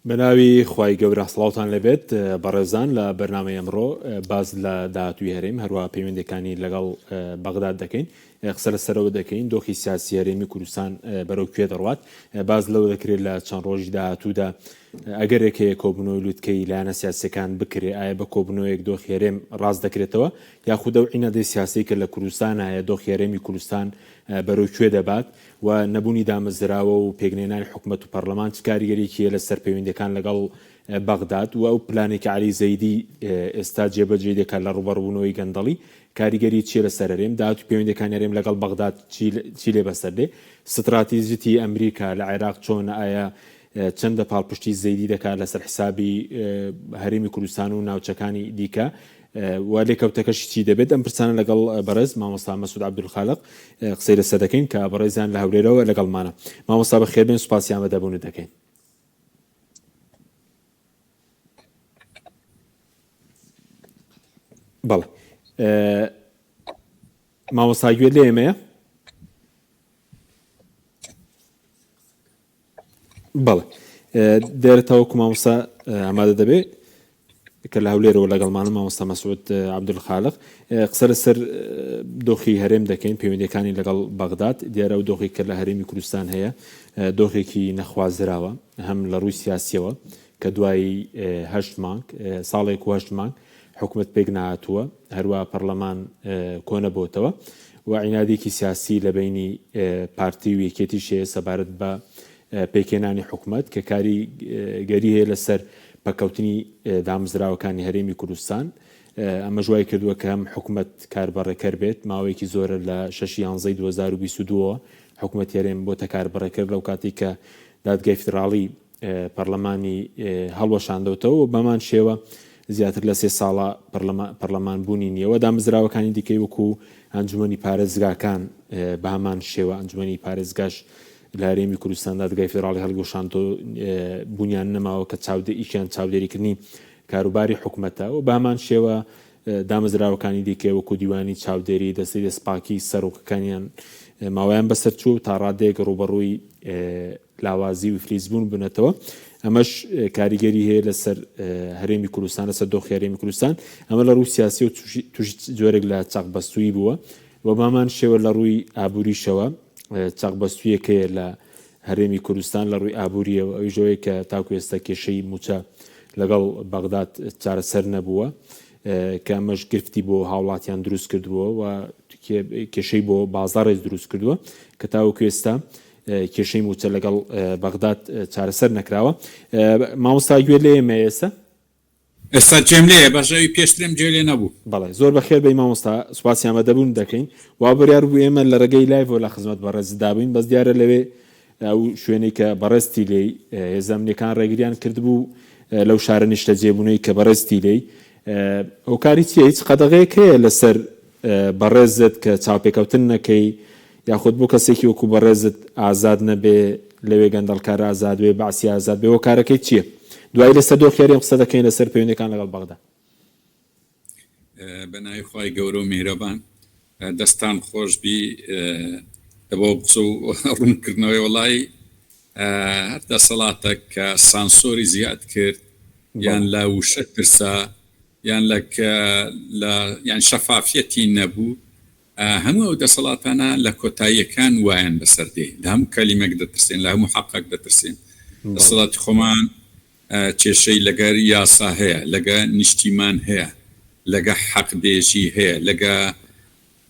بەناوی خوای گەورە سڵاوتان لەبێت بەڕێزان لە بەرنامەی ئەمڕۆ باز لە داهاتووی هەرێم هەروە پەیوەندەکانی لەگەڵ بەغداد دەکەین قسە لەسەرەوە دەکەین دۆخی سیاسی هەرێمی کوردستان بەرەو کوێ دەڕوات باز لەوە دەکرێت لە چەند ڕۆژی داهاتوودا ئەگەرێکەیە کۆبنەوەی لوتکەی لایەنە سیاسەکان بکرێ ئایا بە کۆبنەوەیەک دۆخی هەرێم ڕاست دەکرێتەوە یاخودە و عینەدەی سیاسی کە لە کوردستان هەیە دۆخی هەرێمی کوردستان بەرەو کوێ دەبات و نەبوونی دامەزراوە و پێگنێنانی حکوومەت و پەرلەمان چ کاریگەریەکیە لەسەر پەیوەندیەکان لەگەڵ بەغداد و ئەو پلانێکی عەلی زەیدی ئێستا جێبەجێ دەکات لە ڕوبەڕبوونەوەی گەندەڵی کاریگەری چیە لەسەر هەرێم داهاتووی پەیوەندیەکانی هەرێم لەگەڵ بەغداد چی لێ بەسەر دێ ستراتیژیتی ئەمریکا لە عێراق چۆنە ئایا چەندە پاڵپشتی زەیدی دەکات لەسەر حسابی هەرێمی کوردستان و ناوچەکانی دیکە و لێکەوتەکەشی چی دەبێت ئەم پرسانە لەگەڵ بەڕێز مامۆستا مەسعود عەبدولخالق قسەی لەسەر دەکەین کە بەڕێزیان لە هەولێرەوە لەگەڵمانە مامۆستا بەخێربێن سوپاسیان بەدەبوونت دەکەین بەڵێ مامۆستا گوێ لێ ئێمەیە بەڵێ دێرێتەوە کو مامۆستا ئامادە دەبێت کە لە هەولێرەوە لەگەڵمانە مامۆستا مەسعود عەبدولخالق قسە لەسەر دۆخی هەرێم دەکەین پەیوەندیەکانی لەگەڵ بەغداد دیارە و دۆخی کە لە هەرێمی کوردستان هەیە دۆخێکی نەخوازراوە هەم لە ڕووی سیاسیەوە کە دوایی 8 مانگ ساڵێک و 8 مانگ حکوومەت پێک نهاتووە هەروە پەرلەمان کۆنە بۆتەوە و عینادێکی سیاسی لە بینی پارتی و یەکێتیش هەیە سەبارەت بە پێکێنانی حکوومەت کە کاریگەری هەیە لەسەر پەکەوتنی دامەزراوەکانی هەرێمی کوردستان ئەمە ژوای کردووە کە هەم حکوومەت کاربەڕێکەر بێت ماوەیەکی زۆرە لە 6 یانزەی 2022 حکوومەت هەرێم بۆتە کاربەڕێکەر لەو کاتی کە دادگای فیدراڵی پەرلەمانی هەڵوەشاندەوتەوە و بەمان شێوە زیاتر لە 3 ساڵە پەرلەمان بوونی نییەوە دامەزراوەکانی دیکەی وەکو ئەنجومەنی پارێزگاکان بە هەمان شێوە ئەنجومەنی پارێزگاش لە هەرێمی کوردستان دادگای فیدراڵی هەڵگەشاندۆ بوونیان نەماوە کە ئیشیان چاودێریکردنی کاروباری حکوومەتە و بە هەمان شێوە دامەزراوەکانی دیکە وەکو دیوانی چاودێری دەستەی دەستپاکی سەرۆکەکانیان ماوەیان بەسەر چوو تا ڕادێک ڕوبەڕووی لاوازی و فلیزبوون بنێتەوە ئەمەش کاریگەری هەیە لەسەر هەرێمی کوردستان لەسەر دۆخی هەرێمی کوردستان ئەمە لە ڕووی سیاسی و توش جۆرێک لە چاقبەستووی بووە و بەمان شێوە لە ڕووی ئابووریشەوە چاقبەستوویەکەیە لە هەرێمی کوردستان لە ڕووی ئابووریەوە ئەوی ژەوەیە کە تاکو ئێستا کێشەی موچە لەگەڵ بەغداد چارەسەر نەبووە کە ئەمەش گرفتی بۆ هاوڵاتیان دروست کردووە و کێشەی بۆ بازاڕێز دروست کردووە کە تاوەکو ئێستا کێشەی موچە لەگەڵ بەغداد چارەسەر نەکراوە مامۆستا گوێ لێ ئێمە ئێستا جێم لێیە باشەوی پێشترم جێ لێ نەبوو بەڵێ زۆر بەخێر بەی مامۆستا سوپاسیان بەدەبوون دەکەین وا بڕیار بوو ئێمە لە ڕێگەی لایڤ لە خزمەت بەڕێزدا بووین بەس دیارە لەوێ ئەو شوێنەی کە بەڕێستی لێی هێزەمنیەکان ڕێگریان کردبوو لەو شارە نیشتە جێبوونەوەی کە بەڕێستی لێی ئەو کاری چیە هیچ قەدەغەیەک هەیە لەسەر بەڕێزت کە چاوپێکەوتن نەکەی یاخود بۆ کەسێکی وەکو بەڕێزت ئازاد نەبێ لەوێ گەندەڵکار ئازاد وێ باسی ئازاد بێ و کارەکەی چییە دوای لەسەر دۆخی هەرێم قسە دەکەین لەسەر پەیوەندیەکان لەگەڵ بەغداد بەناوی خوای گەورە و میهرەبان دەستان خۆش بی بۆ قسە و ڕوونکردنەوەی وەڵای هەر دەسەڵاتە کە سانسۆری زیاد کرد یان لە وشە ترسا یان یان شەفافیەتی نەبوو هەموو ئەو دەسەڵاتانە لە کۆتاییەکان وایان بەسەردێ لە هەموو کەلیمەک دەترسێن لە هەموو حەقێک دەترسێن دەسەڵاتی خۆمان کێشەی لەگەر یاسا هەیە لەگە نیشتیمان هەیە لەگە حەقبێژی هەیە لەگە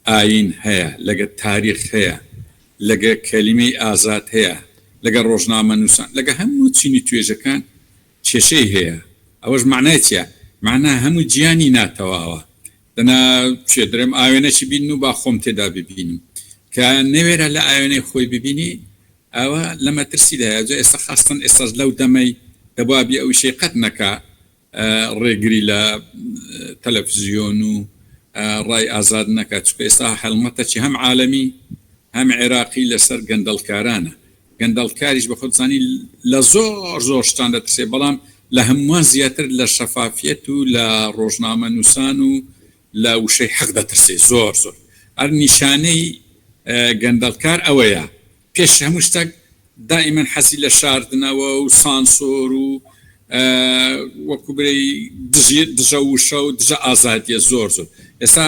ئاین هەیە لەگە تاریخ هەیە لەگە کەلیمەی ئازاد هەیە لەگە ڕۆژنامە نووسان لەگە هەموو چینی توێژەکان کێشەی هەیە ئەوەش معنای چیە معنا هەموو گیانی ناتەواوە دەنا درێم ئاوێنەی بین و با خۆم تێدا ببینم کە نەوێرە لە ئاوێنەی خۆی ببینی ئەوە لە مەترسیدایە ئێستا خاستن ئێستاش لەو دەمەی دەبابی ئەو شەی قەت نەکا ڕێگری لە تەلەڤیزیۆن و ڕای ئازاد نەکات چکە ئێستا هەڵمەتەکی هەم عالەمی هەم عێراقی لەسەر گەندەڵکارانە گەندەڵکاریش بە خۆتزانی لە زۆر شتان دەترسێ بەڵام لە هەمووان زیاتر لە شەفافیەت و لە ڕۆژنامە نووسان و لە وشەی حەق دەترسێ زۆر هەر نیشانەی گەندەڵکار ئەوەیە پێش هەموو شتێک دائما حەزی لە شاردنەوە و سانسۆر و وەکو برەی دژە وشە و دژە ئازادیە زۆر ئێستا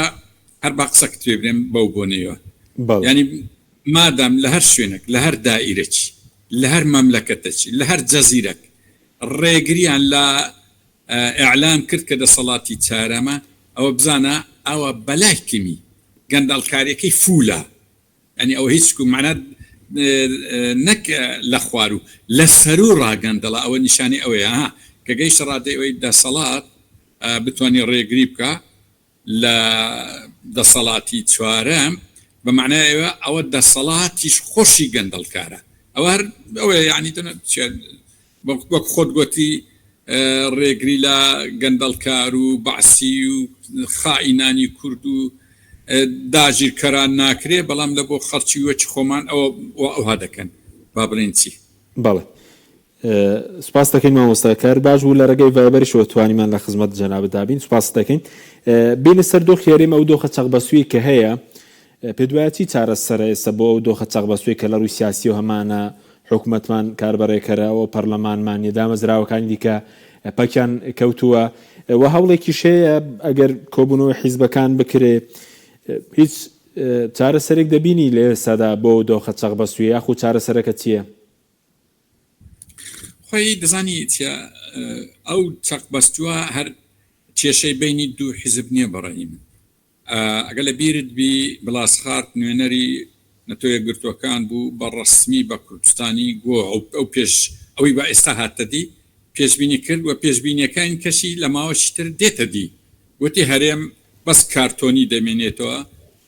هەر با قسە توێ برێم بەو بۆنەوە ینی مادام لە هەر شوێنێک لە هەر دائیرەکی لە هەر مەملەکەتێکی لە هەر جەزیرەک ڕێگریان لە ئیعلان کرد کە دەسەڵاتی چارەمە ئەوە بزانە ئەوە بەلای کمی گەندەڵکاریەکەی فولە ینی ئەوە هیچ معنات نەک لە خوار و لە سەرو ڕاگەندەڵە ئەوە نیشانی ئەوەیە کە گەیشتە ڕادەی ئەوەی دەسەڵات بتوانانی ڕێگری بکە لە دەسەڵاتی چوارەم بەمعنایەوە ئەوە دەسەڵاتیش خۆشی گەندەڵکارە ئەوە یعنی وەک خۆت گوتی ڕێگری لە گەندەڵکار و بەعسی و خائینانی کورد و داگیرکەران ناکرێ بەڵام لە بۆ خەڵکی وەکی خۆمان ئەوها دەکەن با بڵێن چی بەڵێ سوپاس دەکەین مامۆستاکار باش بوو لە ڕێگەی ڤایبەریشەوە توانیمان لە خزمەت جەنابەت دابین سوپاس دەکەین بینە سەر دۆخ هێرێمە ئەو دۆخە چەقبەسووی کە هەیە پێدوایەتی چارەسەرە ئێستا بۆ ئەو دۆخە چەقبەسووی کە لە ڕووی سیاسی و هەمانە حکوومەتمان کاربەڕێکەرەوە پەرلەمانمان دامەزراوەکانی دیکە پەکیان کەوتووە و هەوڵێکی شەیە ئەگەر کۆبوونەوەی حیزبەکان بکرێ هیچ چارەسەرێک دەبینی لە ئێستادا بۆ دۆخە چەقبەسووی یاخو چارەسەرەکە چییە؟ خۆی دەزانی ئەو چەقبەستووە هەر کێشەی بینی دوو حیزب نییە بەڕێی من ئەگەر لە بیرت بی بڵاسخارد نوێنەری نەتۆیە گرتوەکان بوو بە ڕسمی بە کوردستانی گۆ ئەو پێش ئەوەی بە ئێستا هاتەدی پێشبینی کرد و پێشبینیەکان کەسی لە ماوەشتر دێتە دی وتی هەرێم بەس کارتۆنی دەمێنێتەوە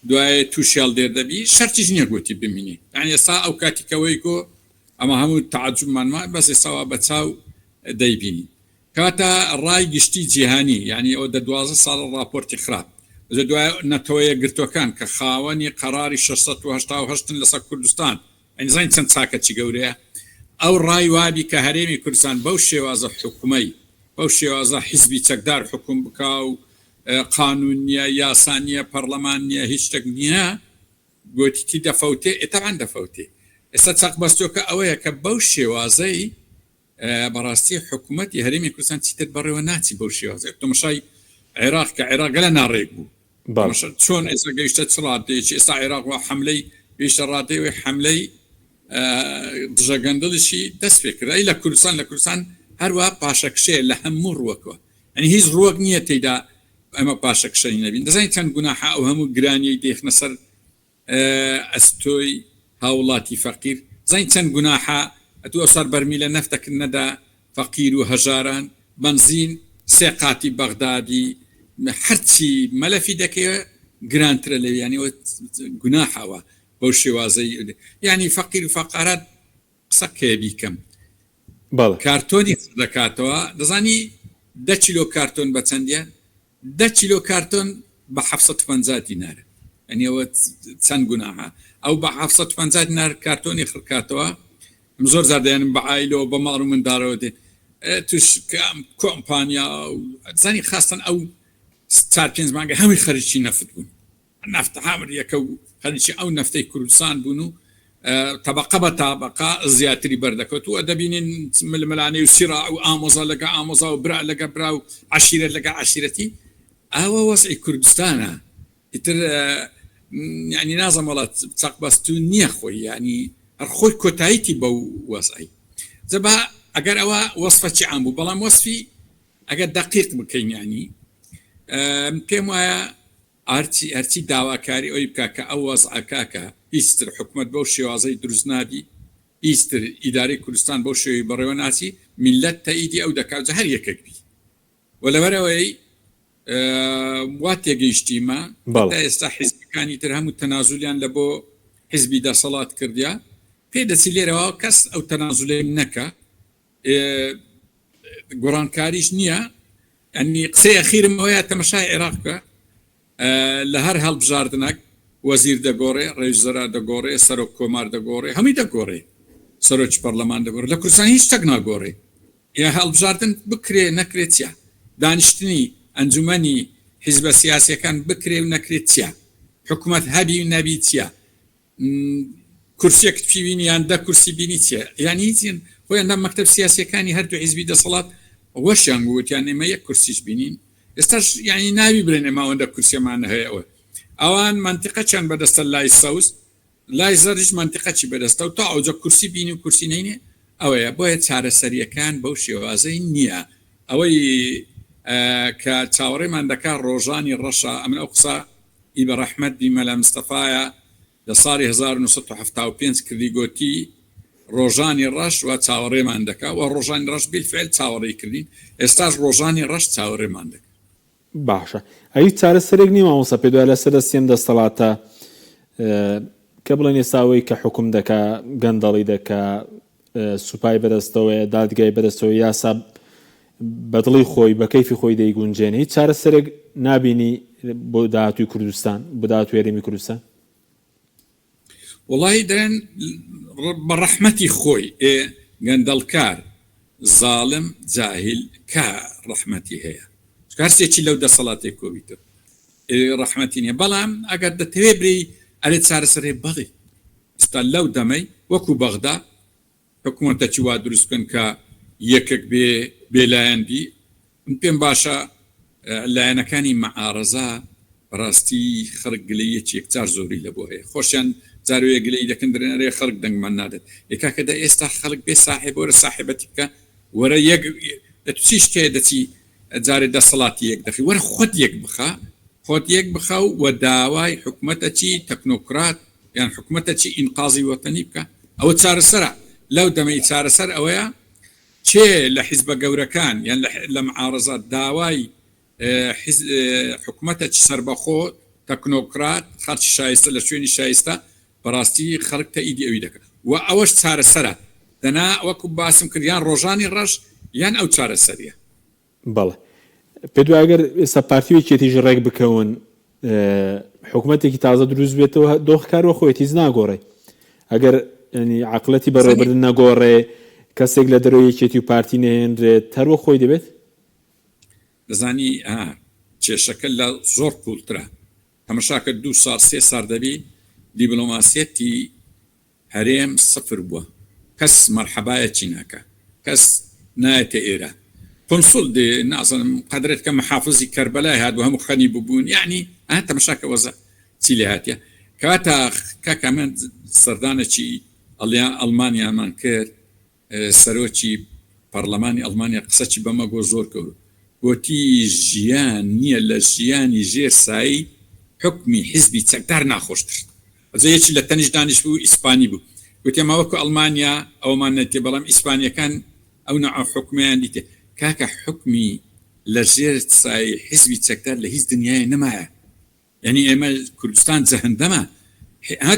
دوایە تووشیال دێردەبی شەرتیش نییە گوتی بمینی یان ئێستا ئەو کاتیکەوەی گۆ ئەمە هەموو تعجبمانما بەس ئێستاوا بە چاو دەیبینی کاتە ڕای گشتی جیهانی یعنی ئەو 12 ساڵ راپۆرتی خراپ دوای نەتەوەیە گرتوەکان کە خاوەنی قەراری 688 لەسەر کوردستان ئەنیزان چەند چاکەچی گەورەیە ئەو ڕای وابی کە هەرێمی کوردستان بەو شێوازە حکومەی بەو شێوازە حیزبی چەکدار حکوم بکا و قانونیە یاسانیە پەرلەمانیە هیچ شتێک نییە گوتیتی دەفەوتێ ئێتەوان دەفەوتێ ئێستا چاقبەستۆکە ئەوەیە کە بەو شێوازەی بەڕاستی حکوومەتی هەرێمی کوردستان چیتر بەڕێوە ناچی بەو شێوازە تۆمەشای عێراق کە عێراق لە ناڕێک بوو چۆن ئێستا گەیشتە چ ڕادەیەکی ئێستا عێراق وە حملەی گەیشتە ڕادەیەوەی حملەی دژەگەندڵشی دەست پێ کرد لە کوردستان هەروە پاشەکشەیە لە هەموو ڕووەکەوە ئەنی هیچ ڕووەک نییە تێیدا ئەمە پاشەکشەی نەبین دەزانین چەند گوناحە ئەو هەموو گرانیەی دێخنە سەر ئەستۆی هاوڵاتی فەقیر زین چەند گوناحە ئەتو ئەسار بەرمیلە نەفتەکردنەدا فەقیر و هەژاران بنزین سێقاتی بەغدادی هەرچی مەلەفی دەکەوە گرانترە لە ینی گوناحەوە بەو شێوازەی ینی فەقیر و فەقارات قسە کێبی کەم کارتۆنی دەکاتەوە دەزانی 10 کیلۆ کارتۆن بە چەندە 10 کیلۆ کارتۆن بە 750 دینار ئەنیەوە چەند گوناحە ئەو بە 750 دینار کارتۆنی خڕکاتەوە زۆر زاردیانم بە ئایلەوە بە ماڵ و منداڵەوە دێ توش کۆمپانیا زانی خاستن ئەو 4-5 مانگە هەمووی خەریکی نەفت بوون نەفتە هامریەکە و خەریکی ئەو نەفتەی کوردستان بوون و طبقه بە طبقه زیاتری بەردەکەوت و دەبینین ململانەی و سیرا و ئامۆزا لەگە ئامۆزا و برا لەگە برا و عشیرەت لەگە عشیرەتی ئەوە وەسعی کوردستانە ئیتر یعنی نازم وڵات چاقبەستوو نییە خۆی ینی هەر خۆی کۆتاییتی بەو وەسعی زەبا ئەگەر ئەوە وەسفەکی عام بوو بەڵام وەسفی ئەگەر دقیق بکەین ینی پێم وایە ئەرچی داواکاری ئەوی بکە کە ئەو وەزعەکە ئیستر حکومت بەو شێوازەی دروست نابی ئیستر ئیداری کوردستان بەو شێوەی بەڕێوە ناچی میلەت تەئیدی ئەو دەکات هەر یەکێک بی و لەبەرەوەی وا تێگەیشتیمە ئێستا حیزبەکانی تر هەموو تەنازولیان لە بۆ حیزبی دەسەڵات کردیا پێدەچی لێرەوە کەس ئەو تەنازولەی نەکە گۆڕانکاریش نییە ئەنی قسەی ئەخیرم ئەوەیە تەمەشای عێراق بکە لە هەر هەڵبژاردنەک وەزیر دەگۆڕێ ڕێژزەرا دەگۆڕێ سەرۆک کۆمار دەگۆڕێ هەمووی دەگۆڕێ سەرۆکی پەرلەمان دەگۆڕێ لە کوردستان هیچ شتێک ناگۆڕێ یا هەڵبژاردن بکرێ نەکرێت چیا دانیشتنی ئەنجومەنی حیزبە سیاسیەکان بکرێ و نەکرێت چیا حکوومەت هەبی و نەبی چیا کورسێک بینی یان 10 کورسی بینی چیە یعنی هیچین خۆیان لە مەکتەب سیاسیەکانی هەردوو حیزبی دەسەڵات وەشیان گوتیان ئێمە یەک کورسیش بینین ئێستاش یعنی ناوی برێن ئێمە ئەوەندە کورسیەمان هەیەەوە ئەوان منتیقەچیان بەدەستە لای سەوز لای زەریش منتیقەچی بەدەستە و تا ئەوجە کورسی بینی و کورسی نینێ ئەوەیە بۆیە چارەسەریەکان بەو شێوازەی نییە ئەوەی کە چاوەڕێمان دەکات ڕۆژانی ڕەشە ئەمن ئەو قسە ئیبە ڕەحمەت بیمەلە مستەفایە لە ساڵی 1975 کردی گوتی ڕۆژانی ڕەش و چاوەڕێمان دەکات و ڕۆژانی ڕەش بالفعل چاوەڕێی کردین ئێستاش ڕۆژانی ڕەش چاوەڕێمان دەکات باشە ئەی چارەسەرێک نی مامۆستا پێ دوای لەسەر سێم دەسەڵاتە کە بڵێن ئێستاوەی کە حکوم دەکا گەندەڵی دەکا سوپای بەدەستەوەی دادگای بەدەستەوەی یاسا بەدڵی خۆی بە کەیفی خۆی دەیگونجێنێ هیچ چارەسەرێک نابینی بۆ داهاتووی کوردستان بۆ داهاتووی هەرێمی کوردستان وڵی دەن بە ڕەحمەتی خۆی گەندەڵکار زاڵم جاهل کا ڕەحمەتی هەیە کارسێکی لەو دەسەڵاتی کۆویتە ڕەحمەتی نیە بەڵام ئەگەر دەتەوێ بری ئەرێ چارەسەرێ بەڵێ ستا لەو دەمەی وەکو بەغدا حکوومەتەکی وا دروستکن کە یەکێک بێلایەن بی پێم باشە لایەنەکانی مەعارەزە ڕاستی خەڵک گلەیەکی یەکجار زۆری لە بۆ هەیە خۆشیان جارویە گلەی دەکەن درێنەرێ خەڵک دەنگمان نادێت یکاکە دا ئێستا خەڵک بێ ساحێب وەرە ساحێبەتی بکە وەرە یەک چی شتێ دەچی جارێ دەسەڵاتی یەک دەخی وەرە خۆت یەک بخە و داوای حکوومەتەکی تەکنۆکرات یان حکوومەتەکی ئینقازی وەتەنی بکە ئەوە چارەسەرە لەو دەمەی چارەسەر ئەوەیە چێ لە حیزبە گەورەکان یان لە معارەزات داوای حکوومەتەکی سەربەخۆ تەکنۆکرات خەڵکی شایستە لە شوێنی شایستە بەڕاستی خەڵک تەئیدی ئەوی دەکات و ئەوەش چارەسەرە دەنا وەکو باسم کرد یان ڕۆژانی ڕەش یان ئەو چارەسەریە بەڵێ پێ دوای ئەگەر ئێستا پارتیوێکێتیژ ڕێک بکەون حکوومەتێکی تازە دروست بێتەوە دۆخکارەوە خۆی تیز ناگۆڕێ ئەگەر ینی عەقڵەتی بەڕێوەبردن نەگۆڕێ کەسێک لە دەرەوەی یەکێتی و پارتی نەهێنرێت هەروە خۆی دەبێت دەزانی کێشەکە لە زۆر پوڵترە هەمەشاکە 2 ساڵ 3 ساڵ دەبی دیبلۆماسیەتی هەرێم سفر بووە کەس مەرحەبایەکی ناکە کەس نایەتە ئێرە قنسڵ دێ نازانم قەدرێت کە محافظی کەربەلای هات و هەموو خەنی ببوون یعنی تەمەشاکە وەزە چی لێ هاتیە کەواتە کاکە من سەردانێکی ئەڵمانیامان کرد سەرۆکی پەرلەمانی ئەڵمانیا قسەی بەمە گۆ زۆر کەوت گوتی ژیان نییە لە ژیانی ژێر سایی حکمی حیزبی چەکدار ناخۆشتر ئەجەیەکی لە تەنیش دانیش بوو ئیسپانی بوو گوتی ئەمەوەکو ئەڵمانیا ئەومان نەتێ بەڵام ئیسپانیەکان ئەو نوع حکمیان دیتێ کاکە حکمی لە ژێر سایی حیزبی چەکدار لە هیچ دنیای نەمایە یعنی ئێمە کوردستان جەهەندەمە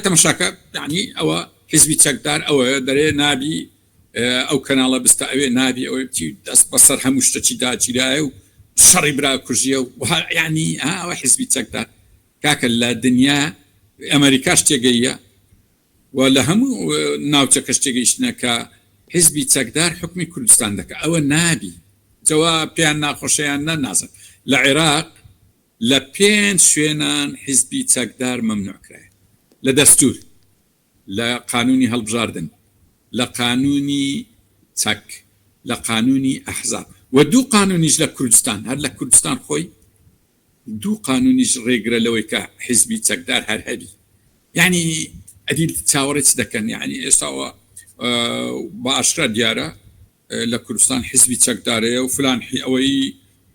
تەماشاکە یعنی ئەوە حیزبی چەکدار ئەوە دەرێ نابی ئەو کەناڵە بستە ئەوێ نابی ئەوێ دەست بەسەر هەموو شتێکی داگیرایە و شەڕی برا کوژیە و یعنی ئەوە حیزبی چەکدار کاکە لە دنیا ئەمریکاش تێگەیە و لە هەموو ناوچەکە شتێگەیشتنە کە حیزبی چەکدار حکمی کوردستان دەکە ئەوە نابی جەواب پێیان ناخۆشیان نەنازن لە عێراق لە 5 شوێنان حیزبی چەکدار مەمنوع کرایە لە دەستور لە قانونی هەڵبژاردن لە قانونی چەک لە قانونی ئەحزاب و 2 قانونیش لە کوردستان هەر لە کوردستان خۆی 2 قانونیش ڕێگرە لەوەی کە حیزبی چەکدار هەر هەبی یعنی ئەدی چاوەڕێت دەکەن یعنی ئێستاوە باشرا دیارە لە کوردستان حیزبی چەکدارەیە و فلان ئەوەی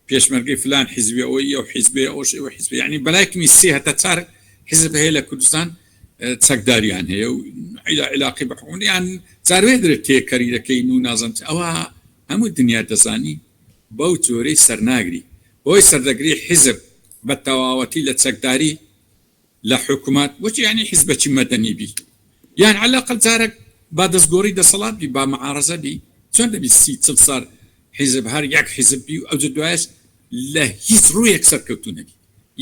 پێشمەرگەی فلان حیزبی ئەوەی ئەو حیزبێ ئەو حیزب یعنی بەلایکمی 3 هەتا 4 حیزب هەیە لە کوردستان چەکداریان هەیە و علاقی بەحوون یان جاروێ درێت تێکەری دەکەین و نازانم ئەوە هەموو دنیا دەزانی بەو جۆرەی سەرناگری بۆی سەردەگری حیزب بە تەواوەتی لە چەکداری لە حکوومەت وەچی یعنی حیزبەکی مەدەنی بی یان عەلاقل جارێک با دەستگۆڕی دەسەڵات بی با مەعارەزە بی چۆن دەبی 30 ساڵ حیزب هەر یەک حیزب بی و ئەو دوایش لە هیچ ڕوویەک سەرکەوتو نەبی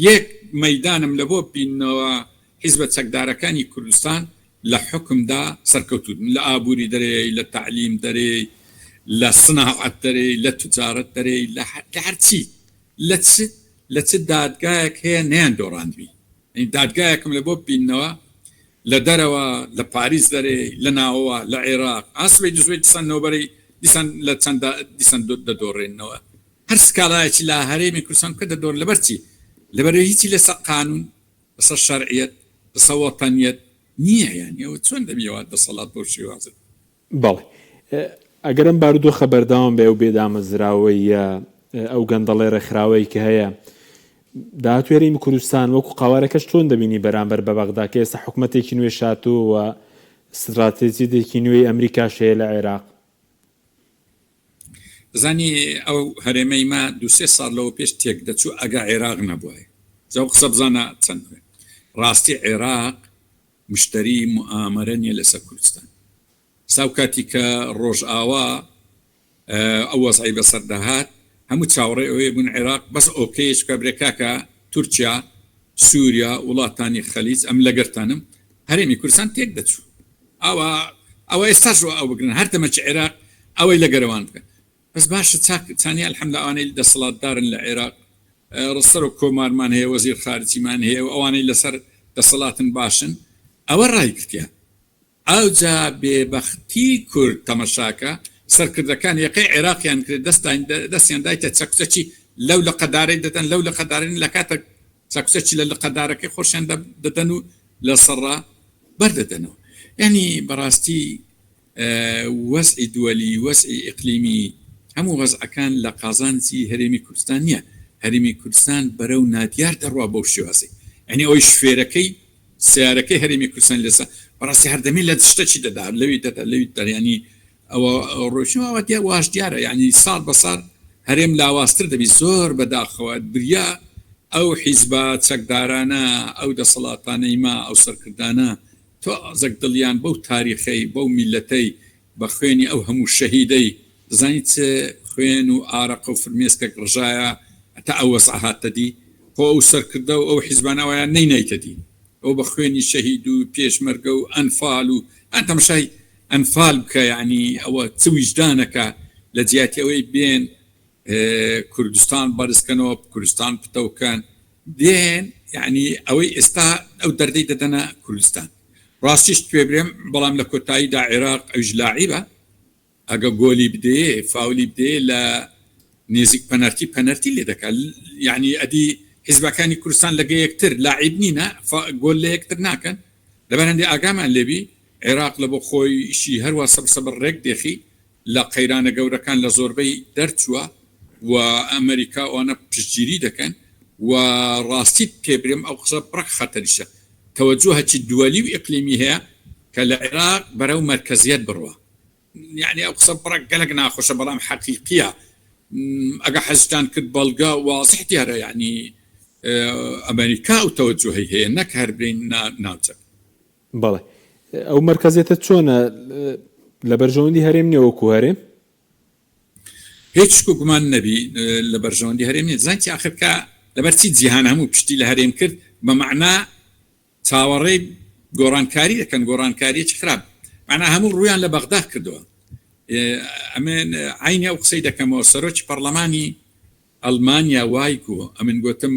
یەک مەیدانم لە بۆ بینەوە حیزبە چەکدارەکانی کوردستان لە حکمدا سەرکەوتون لە ئابووری دەرێ لە تعلیم دەرێ لە سناعەت دەرێ لە توجارەت دەرێ لە هەرچی لە چ دادگایەک هەیە نیان دۆڕاندوی دادگایەکم لە بۆ بینەوە لە دەرەوە لە پاریس دەرێ لە ناوەوە لە عێراق ئاسبەی دوزوێت سەنەوبەری دیسان دەدۆڕێنەوە هەر سکاڵایەکی لا هەرێمی کوردستان کە دەدۆر لەبەرچی لەبەرەوەی هیچی لەسەر قانون لەسەر شەرعیەت لەسەر وەتەنیەت نییە یانی ئەوە چۆن دەبیەوە دەسەڵات بۆ شێوازت بەڵێ ئەگەرم بارودۆخە بەردەوام بێ و بێدامەزراوەی ئەو گەندەڵێ ڕێکخراوەی کە هەیە داهاتوێرەی کوردستان وەکو قاوارەکەش چۆن دەبینی بەرامبەر بە بەغدا کە ئێستا حکوومەتێکی نوێ شاتوو و استراتێجیەکی نوێی ئەمریکاش هەیە لە عێراق زانی ئەو هەرێمەی ما دو-سێ ساڵ لەوە پێش تێک دەچوو ئەگە عێراق نەبووە زەو قسە بزانە چەند ڕاستی عێراق مشتری موامەرە نیە لەسەر کوردستان ساو کاتی کە ڕۆژئاوا ئەو وەزعی بەسەردەهات هەموو چاوەڕێ ئەوەیە بوون عێراق بەس ئۆکەیش کە برێکاکە تورکیا سووریا وڵاتانی خەلیج ئەم لەگەرتانم هەرێمی کوردستان تێک دەچوو ئەوە ئێستاش ئەو بگرن هەر دەمەچ عێراق ئەوەی لەگەرەوان بکەن بەس باشە چانی الحەمدە ئەوانەی دەسەڵاتدارن لە عێراق ڕسەر و کۆمارمان هەیە وەزیر خارجیمان هەیە و ئەوانەی لەسەر دەسەڵاتن باشن ئەوە ڕای کردیە ئەوجا بێبەختی کورد تەمەشاکە سەرکردەکان یەقەی عێراقیان کرد دەستیان دایتە چەکوچەکی لەو لە قەدارەی دەدەن لەو لە قەدارین لە کاتە چەکوچەکی لە قەدارەکەی خۆشیان دەدەن و لە سەڕا بەردەدەنەوە یعنی بەڕاستی وەزعی دووەلی وەزعی ئیقلیمی هەموو وەزعەکان لە قازانجی هەرێمی کوردستان نییە هەرێمی کوردستان بەرەو نادیار دەڕوا بەو شێوازی یعنی ئەوی شوێرەکەی سیارەکەی هەرێمی کوردستان لەسە بەڕاستی هەردەمی لە شتێکی دەدا لەوی دەریانی ئەوە ڕۆژنەوە دیا واش دیارە یعنی ساڵ بە ساڵ هەرێم لاوااستر دەبی زۆر بەداخەوە بریا ئەو حیزبە چەکدارانە ئەو دەسەڵاتانەی ما ئەو سەرکردانە تۆ زەک دڵیان بەو تاریخەی بەو میلەتەی بە خوێنی ئەو هەموو شەهیدەی دەزانیت خوێن و ئارەقە و فرمێسکە ڕژایە تا ئەو وەسعهاتەدی خۆ ئەو سەرکردە و ئەو حیزبانەوەیان نەینایتەدی ئەو بە خوێنی شەهید و پێشمەرگە و ئەنفال و ئەتەمشای ئەنفال بکە یعنی ئەوە چ ویجدانەکە لە جیاتی ئەوەی بێن کوردستان بەرزکەنەوە کوردستان پتەوکان دێن یعنی ئەوەی ئێستا ئەو دەردەی دەدەنە کوردستان ڕاستیش توێ برێم بەڵام لە کۆتاییدا عێراق ئەوش لاعیبە ئەگە گۆلی بدەیە فاولی بدەیە لە نێزیک پەنەرتی لێ دەکات یعنی ئەدی حیزبەکانی کوردستان لەگە یەکتر لاعیب نینە گۆل لە یەکتر ناکەن لەبەرەندی ئاگامان لێبی عێراق لە بۆ خۆی ئیشی هەروە سەبر ڕێک دێخی لە قەیرانە گەورەکان لە زۆربەی دەرچووە و ئەمریکا ئەوانە پشتگیری دەکەن و ڕاستیت پێبرێم ئەو قسە بڕک خەتەریشە تەوەجوهەکی دووەلی و ئیقلیمی هەیە کە لە عێراق بەرەو مەرکەزیەت بڕوە یعنی ئەو قسە بڕک گەلک ناخۆشە بەڵام حەقیقیە ئەگە حەزتان کرد بەڵگا وازح دیارە یعنی ئەمریکا و تەوەجوهی هەیە نەک هەر برین ناوچەک بەڵێ ئەو مەرکەزیەتە چۆنە لە بەرژەوەندی هەرێم نێوەکو هەرێم هیچ گومان نەبی لە بەرژەوەندی هەرێم نیە زانکی ئاخرکە لەبەرچی جیهان هەموو پشتی لە هەرێم کرد بە مەعنا چاوەڕێی گۆڕانکاری دەکەن گۆڕانکاریی خراپ معنی هەموو ڕویان لە بەغدا کردووە ئەمن عینی ئەو قسەی دەکەمەوە سەرۆکی پەرلەمانی ئەڵمانیا وایگووە ئەمن گوتم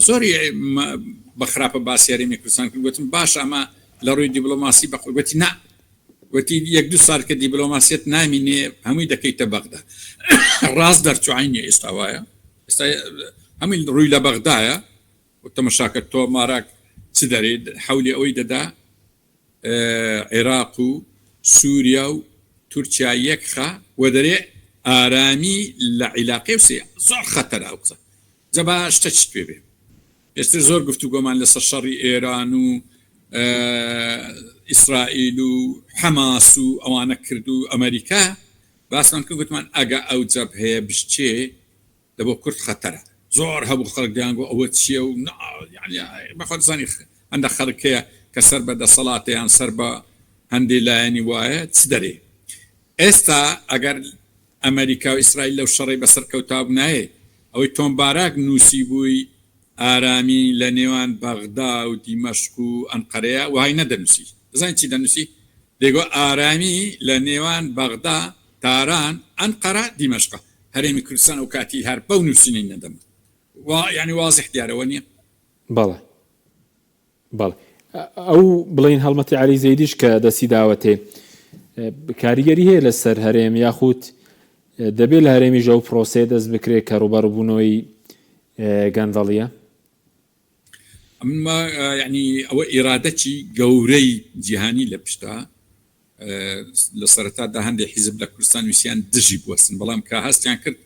زۆری بەخراپە باسی هەرێمی کوردستان کرد گوتم باش ئەمە لە ڕووی دیبلۆماسی بەخۆگوتی نا وتی یەک دو سال کە دیبلۆماسیەت نامینێ هەمووی دەکەیتە بەغدا ڕاست دەرچوعینی ئێستا وایە ئێستا هەمووی ڕووی لە بەغدایە تەمەشاکە تۆ ماراک چ دەرێت حولی ئەوەی دەدا عێراق و سووریا و تورکیا یەکخە و دەرێ ئارامی لە عیلاقی وسێ زۆر خەتەرا ئەو قسە جەبا شتەچ توێ بێ ئێستا زۆر گفتوگۆمان لەسەر شەڕی ئێران و ئیسرائیل و حەماس و ئەوانە کرد و ئەمریکا باسمان کرد گوتمان ئەگە ئەو جەب هەیە بشتێ لە بۆ کورد خەتەرە زۆر هەبوو خەڵک دیانگۆ ئەوە چییە و بەخۆت زانی هەندە خەڵکەیە کە سەر بە دەسەڵاتیان سەر بە هەندێ لایەنی وایە چ دەرێ ئێستا ئەگەر ئەمریکا و ئیسرائیل لەو شەڕی بەسەر کەوتا بنایە ئەوەی تۆمباراک نووسی بووی ئارامی لە نێوان بەغدا و دیمەشق و ئەنقەرەیە وای نەدەنووسی دەزانین چی دەنووسی دێگۆ ئارامی لە نێوان بەغدا تاران ئەنقەرە دیمەشقە هەرێمی کوردستان و کاتی هەر بەو نووسینەی نەدەمە یعنی وازح دیارەوە نییە بەڵێ بەڵێ ئەو بڵین هەڵمەتی عەلی زەیدیش کە دەسی داوەتێ کاریگەری هەیە لەسەر هەرێم یاخود دەبێت لە هەرێمی ژە و پرۆسێ دەست بکرێت کە ڕوبەڕووبوونەوەی گەندەڵیە؟ ئەمما یعنی ئەوە ئێرادەی گەورەی جیهانی لە پشتا لە سەرەتادا هەندێک حیزب لە کوردستان ویسیان دژی بوەستن، بەڵام کە هەستیان کرد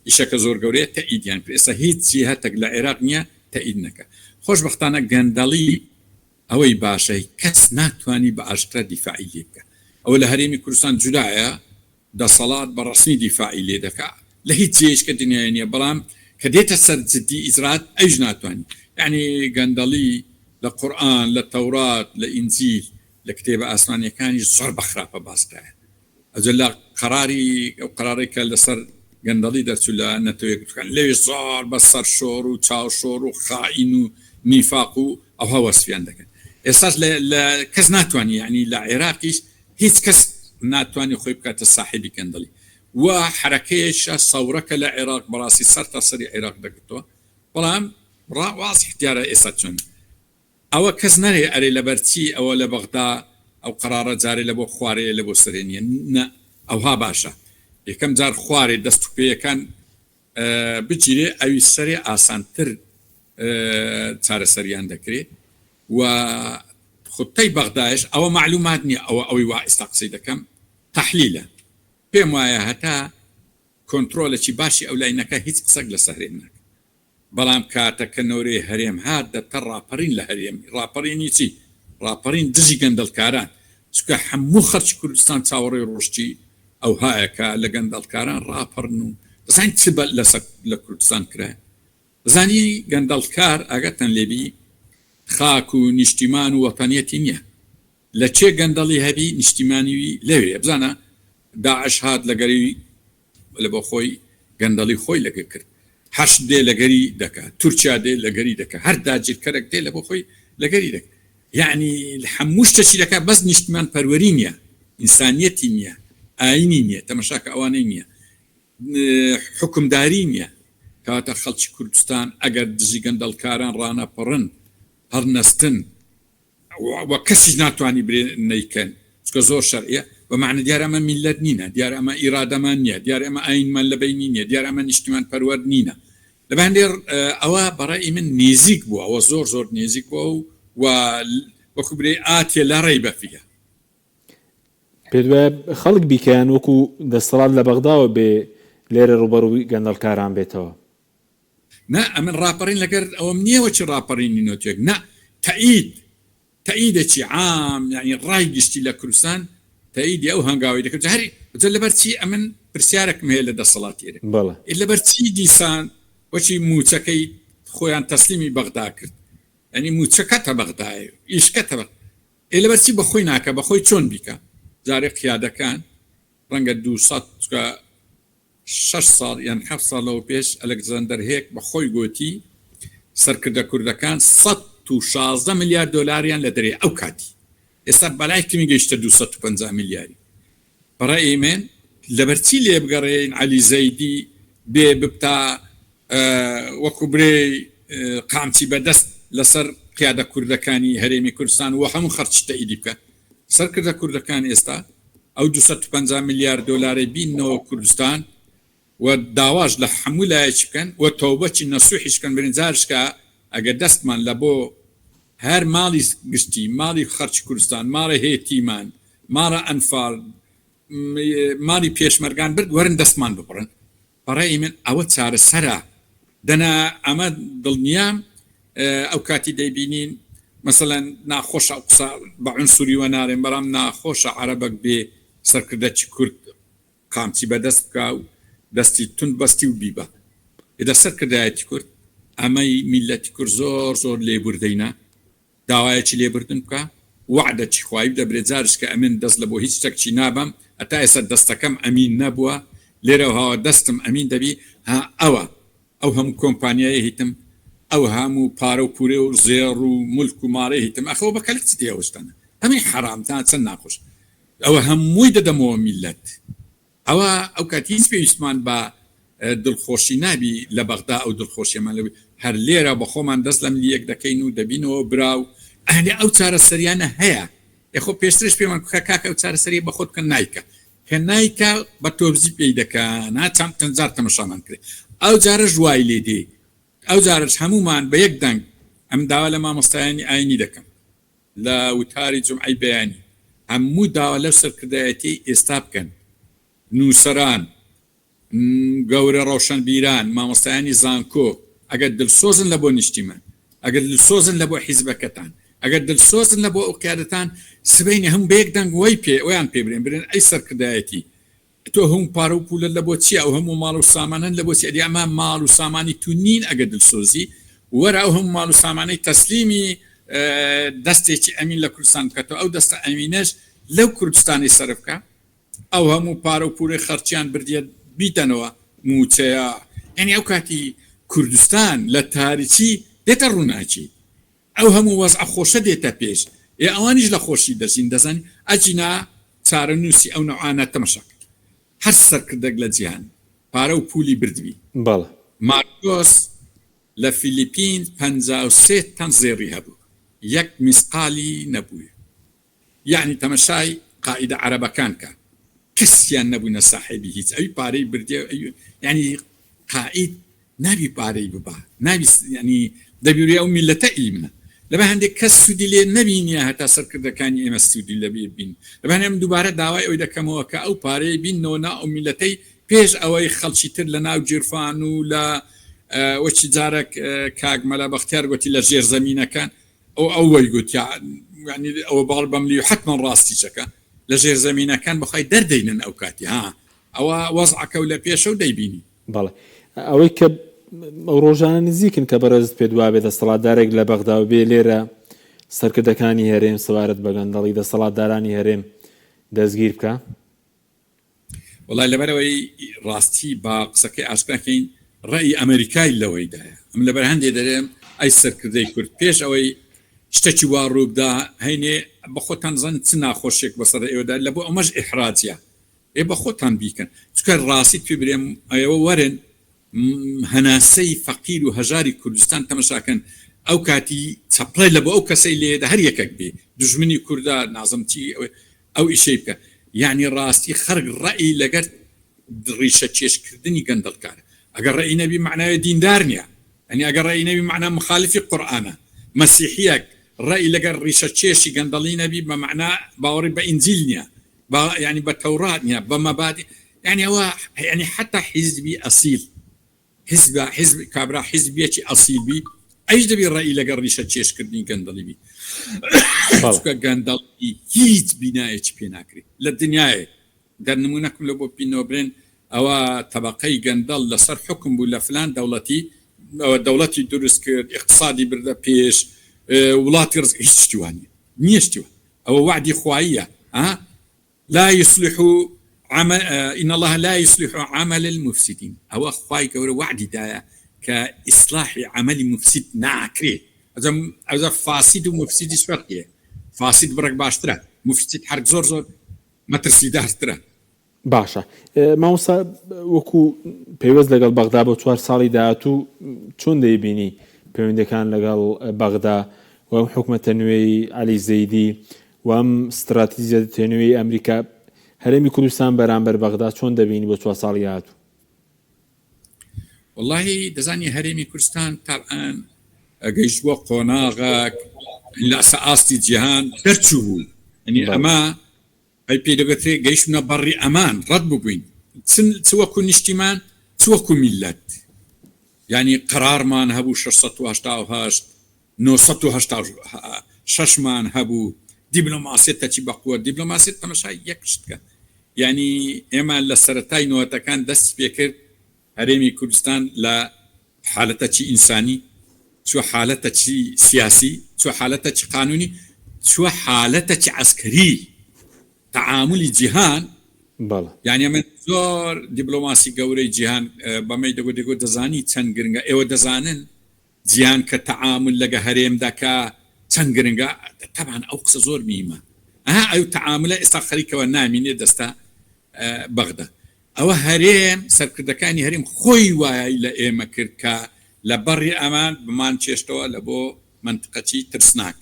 ئیشەکە زۆر گەورەیە تەئیدیان کرد. ئێستا هیچ جیهەتێک لە عێراق نییە تەئید نەکە. خۆشبەختانە گەندەڵی ئەوەی باشە کەس ناتوانانی بە ئاشکرا دیفاعی لێ بکە. ئەوە لە هەرێمی کوردستان جودایە دەسەڵات بە ڕسمی دیفاعی لێ دەکا لە هیچ جێشکە دنیای نییە، بەڵام کە دێتە سەر جدی ئیزرات ئەوش ناتوانانی. یعنی گەندەڵی لە قورئان، لە تەورات، لە ئینجیل، لە کتێبە ئاسمانیەکانی زۆر بەخراپە باسکایە. ئەجل لە قەرارێکە لەسەر گەندەڵی دەرچوو لە نەتەوەیەکەکان لێوێ زۆر بە سەر شۆڕ و چاوشۆڕ و خائین و نیفاق و ئەوها وەسفیان دەکەن. ئێستاش لە کەس ناتوانانی، یعنی لە عێراقیش هیچ کەس ناتوانانی خۆی بکاتە ساحیبی گەندەڵی. و حرەکەیەشە سەورەکە لە عێراق بەڕاستی سەر تا سەری عێراق دەگرتەوە، بەڵام ڕاوازی احتیارە ئێستا چۆن ئەوە کەس نەرێ ئەرێ لەبەرچی ئەوە لە بەغدا ئەو قەرارە جارێ لە بۆ خوارەیە لە بۆ سەرێنیە نە ئەوها باشە. یەکەم جار خوارێ دەست و پێیەکان بگیرێ ئەوی سەرێ ئاسانتر چارەسەریان دەکرێت. و خوتەی بەغدایش ئەوە معلومات نییە، ئەوەی وا ئێستا قسەی دەکەم تەحلیلە. پێم وایە هەتا کۆنترۆلێکی باشی ئەو لاینەکە هیچ قسەک لە سەرێن ناکە، بەڵام کاتەکە نەورەی هەرێم هات دەبتە ڕاپەڕین لە هەرێم. ڕاپەڕینی چی؟ ڕاپەڕین دژی گەندەڵکاران، چونکە هەموو خەڵکی کوردستان چاوەڕێی ڕۆژتی ئەو هایەکە لە گەندەڵکاران ڕاپەڕن و دەزانی چ لە کوردستان کرایە. دەزانی گەندەڵکار ئاگەتەن لێبی خاک و نیشتیمان و وەتانیەتی نییە. لە چێ گەندەڵی هەبی نیشتیمانیوی لەوێ. بزانە داعش هات لەگەری لە بۆ خۆی گەندەڵی خۆی لەگە کرد، حەشد دێ لەگەری دەکات، تورکیا دێ لەگەری دەکات، هەر داگیرکەرێک دێ لە بۆ خۆی لەگەری دەکات. یعنی هەموو شتێکی دەکات، بەس نیشتیمان پەروەری نییە، ئینسانیەتی نییە، ئاینی نییە، تەمەشاکە ئەوانەی نییە، حکومداری نییە. کاتە خەڵکی کوردستان ئەگەر دژی گەندەڵکاران ڕانەپەڕن هەرنەستن وە کەسی ناتوانانی برێ نەیکەن، چکە زۆر شەرعیە، بەمعنە دیارە ئەمە میلەت نینە، دیارە ئەمە ئیرادەمان نییە، دیارە ئەمە ئاینمان لەبینی نییە، دیارە ئەمە نیشتیمان پەروەر نینە. لەبەندێر ئەوە بەڕای من نێزیک بووە، ئەوە زۆر زۆر نێزیک بووە و وەکو برێ ئاتێ لە ڕێی بەفیە. پێدوە خەڵک بیکەیان وەکو دەسەڵات لە بەغداوە بێ لێرە ڕوبەڕووی گەندەڵکاران بێتەوە. نا ئەمن ڕاپەڕین لەگەر ئەوەم نییەوە چی ڕاپەڕینی نۆتێک، نا تەئیدێکی عام، یعنی ڕای گشتی لە کوردستان تەئیدی ئەو هەنگاوی دەکرد. هەری لەبەرچی ئەمن پرسیارێکم هەیە لە دەسەڵاتێرە، لەبەرچی دیسان وەچی موچەکەی خۆیان تەسلیمی بەغدا کرد، ینی موچەکەتە بەغدایە ئیشکەتە لەبەرچی بەخۆی ناکە، بەخۆی چۆن بیکە. جارێ قیادەکان ڕەنگە 6 ساڵ یان 7 ساڵەوە پێش ئەلەکزاندەر هێک بەخۆی گوتی سەرکردە کوردەکان 116 ملیار دۆلاریان لە دەرێ ئەو کاتی. ئێستا بەلای کمی گەیشتە 250 ملیاری. بەڕای من لەبەرچی لێ بگەڕێن عەلی زەیدی بێ ببتا وەکو برێ قامچی بەدەست لەسەر قیادە کوردەکانی هەرێمی کوردستان و هەموو خەرچ تەئیدی بکە. سەرکردە کوردەکان ئێستا ئەو 250 ملیار دۆلاری بینەوە کوردستان و داواش لە هەموو لایەکی بکەن و تەوبەتی نەسوحیش بکەن برنجارشکە ئەگەر دەستمان لە بۆ هەر ماڵی گشتی، ماڵی خەرچی کوردستان، ماڵی هەیەتیمان، ماڵە ئەنفال، ماڵی پێشمەرگان برد وەرن دەستمان بپڕن. بەڕای من ئەوە چارەسەرە. دەنا ئەمە دڵنیام ئەو کاتی دەیبینین مثلا ناخۆشە قسە بە عنسوری وە نارێن، بەڵام ناخۆشە عەرەبەک بێ سەرکردەکی کورد قامچی بەدەست بکە و دەستی تند بەستی و بیبە. ئێدە سەرکردایەتی کورد ئەمەی میلەتی کورد زۆر زۆر لێبوردەینە، داوایەکی لێبوردن بکە، وعدەکی خوای بدە برێجارش کە ئەمن دەست لە بۆ هیچ شتێکی نابم، ئەتا ئێستا دەستەکەم ئەمین نەبووە، لێرەوەها دەستم ئەمین دەبی. ها ئەوە ئەو هەموو کۆمپانیای هیتم، ئەو هەموو پارە و پورێ و زێڕ و ملک و ماڕێ هیتم، ئەخەوە بەکەلک چ دێوەشتانە ئەمەی حەرامتان چەند ناخۆش. ئەوە هەمووی دەدەمەوە میلەت. ئەوە ئەو کاتی هیچ پێویستمان بە دڵخۆشی نابی لە بەغدا ئەو دڵخۆشیمان لەوی هەر لێرە بە خۆمان دەست لە ملیەک دەکەین و دەبینەوە براو ئەهلی ئەو چارە سەریانە هەیە. یخۆ پێشترش پێمان کاکە و چارەسەری بە خۆت کە نایکە کە نایکە بە تۆبزی پێی دەکە ناچەند تەنجار تەمەشامان کرێ ئەو جارە ژوای لێ دێ ئەو جارش هەمومان بە یەک دەنگ ئەم داوا لە مامۆستایانی ئاینی دەکەم لە وتاری جمعی بەیانی هەموو داوا لەو سەرکردایەتی ئێستا بکەن نووسەران گەورە ڕەوشنبیران مامۆستایانی زانکۆ ئەگەر دڵسۆزن لە بۆ نیشتیمان ئەگەر دڵسۆزن لە بۆ حیزبەکەتان ئەگەر دڵسۆزن لە بۆ ئەو قیادەتان سبەینی هەم بەیەک دەنگ وەی پێ ئەویان پێ برێن ئەی سەرکردایەتی تۆ هەموو پارە و پولە لە بۆ چیە ئەو هەموو ماڵ و سامانن لە بۆ چی ئەما ماڵ و سامانی تو نین ئەگەر دڵسۆزی وەرە ئەو هەموو ماڵ و سامانەی تەسلیمی دەستێکی ئەمین لە کوردستان بکەتەوە ئەو دەستە ئەمینەش لەو کوردستانی سەر بکە ئەو هەموو پارە و پورەی خەرچیان بردیە بیتەنەوە موچەیە یعنی ئەو کاتی کوردستان لە تاریکی دێتە ڕووناچی ئەو هەموو وەزع خۆشە دێتە پێش ئەوانیش لە خۆشی دەچین دەزانین ئەجینا چارە نووسی ئەو نەوانە تەمەشاک هەر سەرکردەک لە جیهان پارە و پولی بردوی بەڵێ مارکۆس لە فیلیپین 53 تەن زێڕی هەبوو یەک میسقالی نەبووە یعنی تەمەشای قائیدە عەرەبەکان کە کەسیان نەبوونە ساحێبی هیچ ئەوی پارەی بردێ یعنی قائید نابی پارەی ببا نابی ینی دەبیێ ئەو میلەتە ئیمنە لەبە هەندێک کەس سوودی لێ نەبینیە هەتا سەرکردەکانی ئێمە سوودی لەبێ بین لەبە ئەم دووبارە داوای ئەوی دەکەمەوە کە ئەو پارەی بینەوە نا ئەو میلەتەی پێش ئەوەی خەڵکی تر لە ناو جیرفان و لە وەچی جارێک کاگمەلە بەختیار گوتی لە ژێر زەمینەکان ئەوەی گوت ینی ئەوە باڵ بەملی و حتمما ڕاستی چەکە لە ژێر زەمینەکان بەخوای دەردەینن ئەو کاتی ها ئەوە وەزعەکە و لە پێشە و دەیبینی بەڵێ ئەوەی کە ئەو ڕۆژانە نزیکن کە بەڕێزت پێ دوابێت دەسەڵاتدارێک لە بەغدا و بێ لێرە سەرکردەکانی هەرێم سەوارەت بەگەندەڵی دەسەڵاتدارانی هەرێم دەستگیر بکە وڵای لەبەرەوەی ڕاستی با قسەکەی ئاشکراکەین ڕێی ئەمریکای لەوەیدایە ئەم لەبەر هەندێ دەرێم ئەی سەرکردەی کورد پێش ئەوەی شتێکی وا ڕووبدا هەینێ بە خۆتان زەن چ ناخۆشێک بەسەر ئێوەدا لە بۆ ئەمەش ئیحراجە بە خۆتان بیکەن چکە ڕاستی پێ برێم ئەوە وەرن هەناسەی فەقیر و هەژاری کوردستان تەمەشاکەن ئەو کاتی چەپڵی لە بۆ ئەو کەسەی لێدا هەر یەکێک بێ دژمنی کووردا نازمچی ئەو ئیشەی بکە یعنی ڕاستی خەرگ ڕەئی لەگەر ڕیشە چێشکردنی گەندەڵکارە ئەگەر ڕێی نەبی معناوی دیندار نییە ئەنی ئەگەر ڕێی نەبی معنا مخالفی قورئانە مەسیحیەک ڕێی لەگەر ڕیشە چێشی گەندەڵی نەبی بە معنا باوەڕی بە ئینجیل نییە يعني بالتوراة يعني بمبادئ يعني هو يعني حتى حزبي أصيل حزب كابرا حزبي أصيل بي أيش دبي الرأي لقرنيشة تشيش كردين قندلي بي قندلي هيت بناية بيناكري للدنيا در نمونكم لبو بينوبرين أو طبقي قندل لصر حكم بولا فلان دولتي درس كرد اقتصادي بردا بيش ولاتي رزق هيش جواني نيش جوان أو وعدي خواية لا يصلح عمل إن الله لا يصلح عمل المفسدين أو أخوي كور وعدي دا كإصلاح عمل مفسد ناكري إذا فاسد ومفسد فرقية فاسد برك باشترا مفسد حرق زور ما ترسي دارترا باشە مامۆستا وەکو پەیوەست لەگەڵ بەغدا بۆ 4 ساڵی داهاتوو چۆن دەیبینی پەیوەندیەکان لەگەڵ بەغدا و ئەم حکومەتە نوێی عەلی زەیدی و ئەم استراتیژیە نوێی ئەمریکا هەرێمی کوردستان بەرامبەر بەغدا چۆن دەبینی بۆ 4 ساڵی داهاتوو والله دەزانی هەرێمی کوردستان تا الآن گەیشت بۆ قۆناغێک لە ئاستی جیهان دەرچوو بوو يعني ئەمە ئەی پێدەگوترێ گەیشتونە بەڕی ئەمان ڕەت ببووین چ وەکو نیشتیمان چ وەکو میلەت يعني قرارمان هەبوو 688 986 مان هەبوو دیبلۆماسیەتەکی بەقووە دیبلۆماسیەت تەماشای یەک شتکە يعني ئێمە لە سەرەتای نەوەتەکان دەست پێ کرد هەرێمی کوردستان لە حالەتەکی ئینسانی چوە حالەتەکی سیاسی چوە حالەتەکی قانونی چوە حالەتەکی عسکەری تعاملی جیهان يعني من زۆر دیبلۆماسی گەورەی جیهان بەمەی دەگوت دەزانی چەند گرنگە ئێوە دەزانن جیهان کە تعامل لەگە هەرێمدا کە چەند گرنگە طبعا ئەو قسە زۆر میمە ئەو تعاملە ئێستا خەریکەوە نامینێ دەستا بەغدا ئەوە هەرێم سەرکردەکانی هەرێم خۆی وایە لە ئێمە کرد کە لە بەڕی ئەمان بمان چێشتەوە لە بۆ منطقەی ترسناک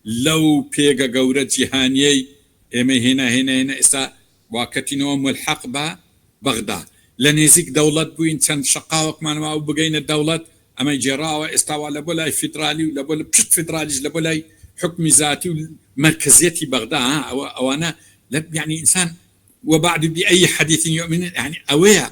لو پێگە گەورە جیهانیەی ئێمە هێنا ئێستا واکەتینەوە ملحق بە بەغدا لە نێزیک دەوڵەت بووین چەند شقاوەکمانەوە و بگەینە دەوڵەت ئەمە جێراوە ئێستاوا لە بۆ لای فیدرالی و لە بۆ لە پشت فیدرالیش لە بۆ لای حکمی ذاتی و مرکزیەتی بەغدا ئەوانە يعني إنسان وبعد بأي حديث يؤمن يعني أويا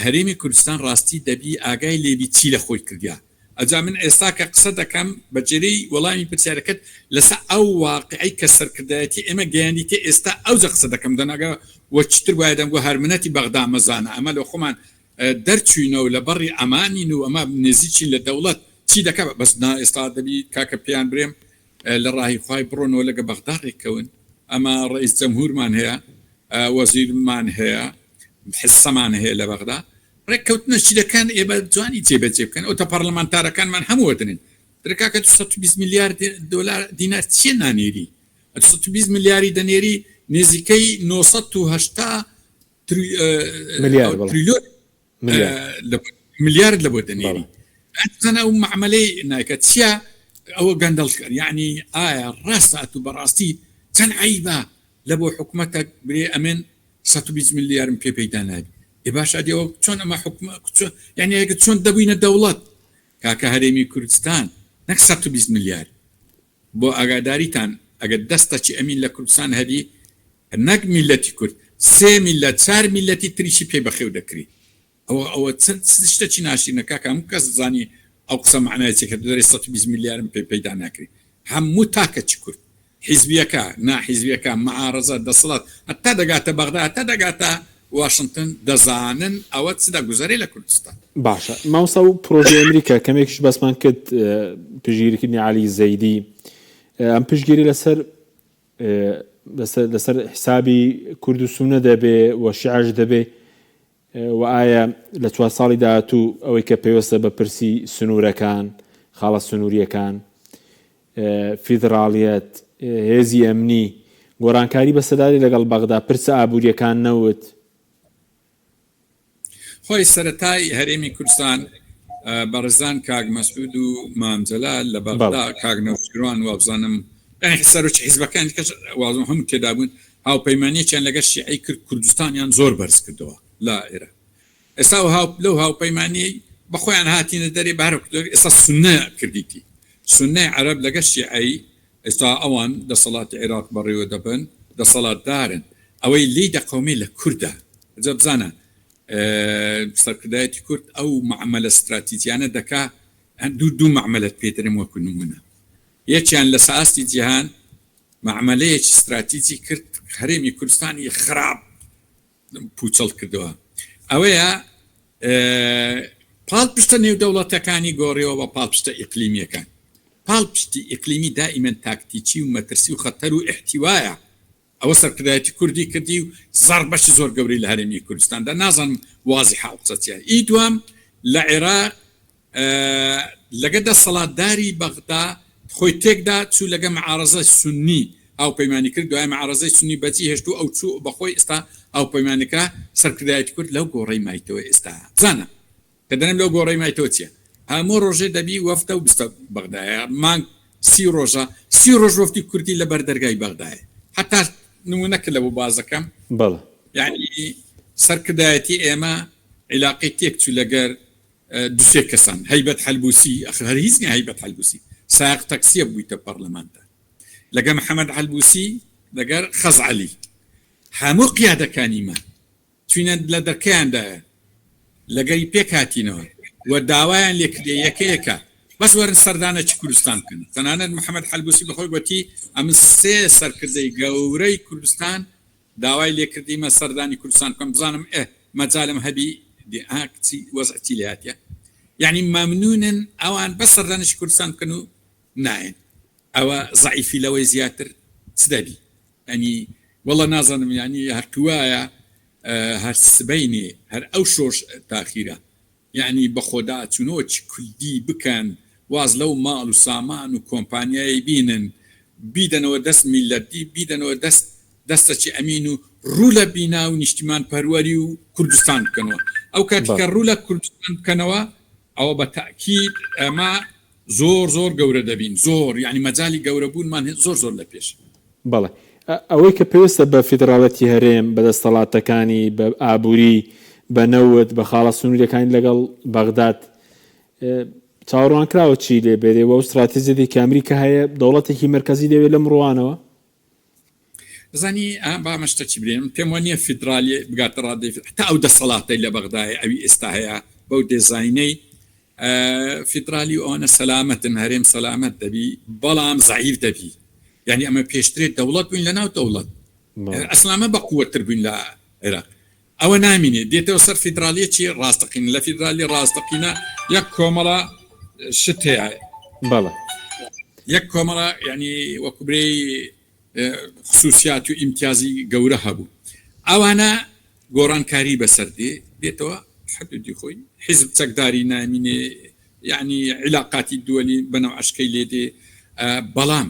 هريمي كردستان راستي دبي آقاي اللي بيتي لخوي كرديا أجا من إستاك قصدا كم بجري والله من بتشاركت لسا أو واقعي كسر كرداتي إما جانيتي إستا أو قصدا كم دناقا وشتر وايدان وهرمناتي بغداد مزانا أما لو خمان درتشينو لبري أمانينو أما بنزيتشين للدولات تي دكا بس نا إستا دبي كاكا بيان بريم لراهي خواي برون ولا بغداد يكون أما رئيس جمهور من هي وزير من هي حصة من هي لبغداد ركوتنا شيء كان إبا جواني جيب كان أو تبرلمانتارا كان من حموتنين تركاك 220 مليار دولار دينار تشينا نيري 220 مليار ديناري نزيكي نوصتو هشتا مليار لبودنيري أنا معملي نايكتشيا أو قندل يعني راسة براستي كان عيبة لبو حكمتك بري أمن 120 مليار بيدان إباش أدي وقت شون أما حكمة يعني هيك شون دبين الدولات كاكا هرمي كردستان نك 120 مليار بو أقداري تان أقد دستة أمين لكردستان هذه نك ملتي كرد 3 ملت 4 ملتي تريشي بي بخيو دكري أو تشتكي ناشي نكاكا مكاس زاني أقسم معناه كده 120 مليار بيدان أكري هم متاكا كرد حزبيكا نا حزبيكا معارضة دصلات حتى دقات بغداد حتى دقات واشنطن دزانن أو تصدق جزري لكردستان. باشا ما وصلوا بروجي أمريكا كميكش بس ما كنت بجيري كني علي زيدي أم بجيري لسر حسابي كردستان دبي وشعج دبي وآية لتواصل داتو أو كبيوسة ببرسي سنورة كان خالص سنورية كان فيدراليات هزي أمني قران كاري بس داري لقل بغداد برسا أبوريا كان نوت خوي سرتاي هرمي كردستان برزان كاغ مسعود ومام جلال لبغداد كاغ نوشيروان وابزانم يعني حسروش حزب كان وازهم كدابون هاو بيماني كان لقاش شيعي كردستان يعني زور برز كدوا لا إرا إساو هاو لو هاو بيماني بخوي عن هاتين الدري بحرك إسا السنة كرديتي سنة عرب لقاش شيعي إسا أوان دا صلاة عراق بري ودبن دا صلاة دارن أوي لي دا قومي لكردة جاب زانا سركدايتي كرد أو معملة استراتيجية أنا دكا دو معملة بيترم وكنو منها يتشان لساستي جهان معملية استراتيجي كرد هرمي كردستاني خراب بوچل كردوها أويا بالبشتا نيو دولة كاني غوريو وبالبشتا إقليمية كان بالبشتا إقليمي دائما تاكتيكي ومترسي وخطر احتوايا أو سركدايتي كردي كردي زربش زور قوري لهرمي كردستان ده نظام واضحة وقصتها إيدوام لعراق لقد الصلاة داري بغداد خوي تيكدا تسو لقى معارضة السني أو بيماني كرد وهي معارضة السني باتي هشتو أو تسو بخوي استا أو بيماني كرا سركدايتي كرد لو قوري مايتو استا زانا كدنم لو قوري مايتو تيا هامو روجي دبي وفتا وبستا بغداد مان سي روج وفتي كردي لبردرقاي بغداد حتى نمونك لو بازكم بله يعني سركدايتي اما علاقتك تلقر دوسي كسان هيبة حلبوسي اخر هيزني هيبة حلبوسي ساق تاكسي بويتا برلمان لقى محمد حلبوسي لقى خز علي حامو قيادة كانيما توينا لدر كان دا لقى بيك هاتينو ودعوان لك يكيكا بس ورن سردانة كردستان كن تنانا محمد حلبوسي بخوي قوتي ام سي سركردي قوري كردستان داواي لي كردي ما سرداني كردستان كم بزانم مجالم هبي دي اكتي وضعتي لهاتيا يعني ممنونا اوان بس سردانة كردستان كانوا ناين او ضعيفي لو زياتر سدابي يعني والله ناظر يعني هركوايا هرسبيني هر اوشوش تاخيرا يعني بخودات شنوش كل دي بكان واز لو مال وسامان وكومبانياي بيدن ودست ملتي بيدن ودست دستشي امينو رولا بينا ونشتمان بارواري وكردستان كانوا او كاتك رولا كردستان كانوا او بتاكيد ما زۆر گەورە دەبین زۆر یعنی مەجای گەورەبوونمان زۆر لە پێش. بەڵێ ئەوەی کە پێویستە بە فیدراڵەتی هەرێم بە دەسەڵاتەکانی بە ئابووری بە نەوت بە خاڵە سنووریەکانی لەگەڵ بەغداد چاوەڕوان کراوە چی لێ بێرێەوە و استراتیزیەتی کە ئەمریکا هەیە دەوڵەتێکی مرکزی دەوێت لە مڕوانەوە زانی بامەشتە چی برێن پێم وانە فیدرالی بگاتە ڕادی تا ئەو دەسەڵاتی لە بەغدای ئەوی ئێستا هەیە بەو دێزاینەی فیدرالی ئەوانە سەلامەتن هەرێم سەلامەت دەبی بەڵام زعیف دەبی یعنی ئەمە پێشترێت دەوڵەت بووین لە ناو دەوڵەت ئەسلامە بەقووەتر بووین لە عێراق ئەوە نامینێ دێتەوە سەر فیدرالیەکی ڕاستەقین لە فیدرالی ڕاستەقینە یەک کۆمەڵە شت هەیە بەڵێ یەک کۆمەڵە ینی وەکوبرەی خصوصیات و ئیمتیازی گەورە هەبوو ئەوانە گۆڕانکاری بەسەردێ دێتەوە حدودی خۆی حیزب چەکداری نامینێ یعنی علاقاتی دووەلی بەناو عشکەی لێدێ بەڵام